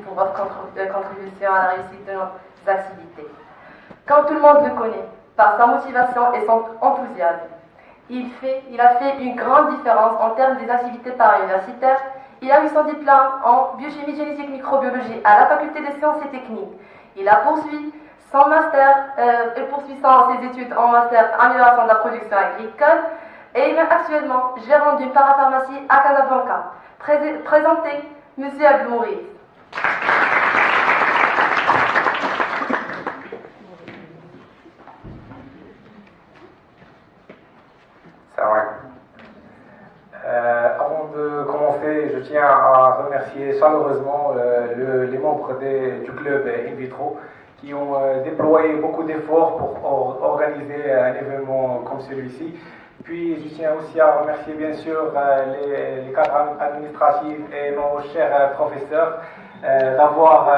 pour votre contribution à la réussite de nos activités. Quand tout le monde le connaît, par sa motivation et son enthousiasme, il a fait une grande différence en termes des activités para-universitaires. Il a eu son diplôme en biochimie génétique microbiologie à la faculté des sciences et techniques. Il a poursuivi son master et poursuivant ses études en master amélioration de la production agricole et il est actuellement gérant d'une parapharmacie à Casablanca. Présentez M. Abdou Mouriz. Avant de commencer, je tiens à remercier chaleureusement les membres du club In Vitro qui ont déployé beaucoup d'efforts pour organiser un événement comme celui-ci. Puis je tiens aussi à remercier bien sûr les cadres administratifs et nos chers professeurs d'avoir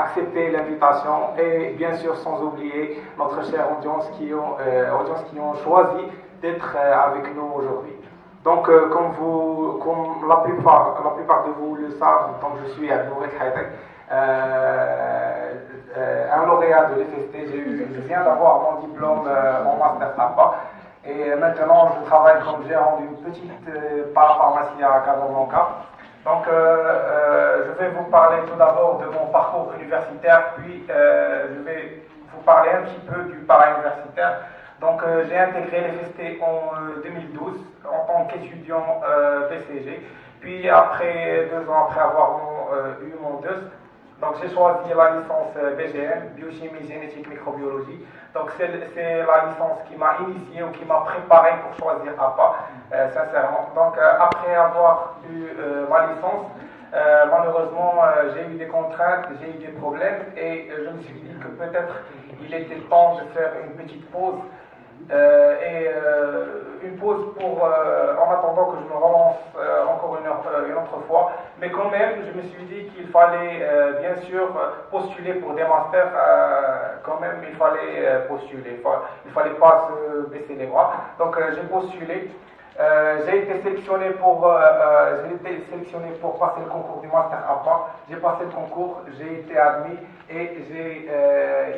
accepté l'invitation et bien sûr sans oublier notre chère audience qui ont choisi d'être avec nous aujourd'hui. Donc, comme la plupart de vous le savent, donc je suis Abdou Mouriz Haïtek, un lauréat de l'EFST. Je viens d'avoir mon diplôme en master APA et maintenant je travaille comme gérant d'une petite parapharmacie à Casablanca. Donc, je vais vous parler tout d'abord de mon parcours universitaire, puis je vais vous parler un petit peu du para-universitaire. Donc, j'ai intégré l'EFST en 2012 en tant qu'étudiant PCG. Puis, après 2 ans après avoir eu mon DEUS, donc j'ai choisi la licence BGM, biochimie génétique microbiologie. Donc, c'est la licence qui m'a initié ou qui m'a préparé pour choisir APA, sincèrement. Donc, après avoir eu ma licence, malheureusement, j'ai eu des contraintes, j'ai eu des problèmes et je me suis dit que peut-être il était temps de faire une petite pause. Une pause en attendant que je me relance encore une autre fois. Mais quand même, je me suis dit qu'il fallait bien sûr postuler pour des masters. Quand même, il fallait postuler. Il ne fallait pas se baisser les bras. Donc, j'ai postulé. J'ai été sélectionné pour passer le concours du Master APA. J'ai passé le concours, j'ai été admis et j'ai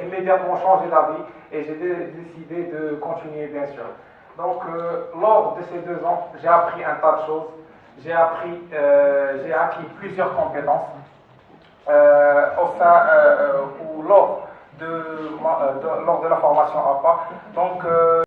immédiatement changé d'avis et j'ai décidé de continuer bien sûr. Donc lors de ces 2 ans, j'ai appris un tas de choses. J'ai acquis plusieurs compétences lors de la formation APA. Donc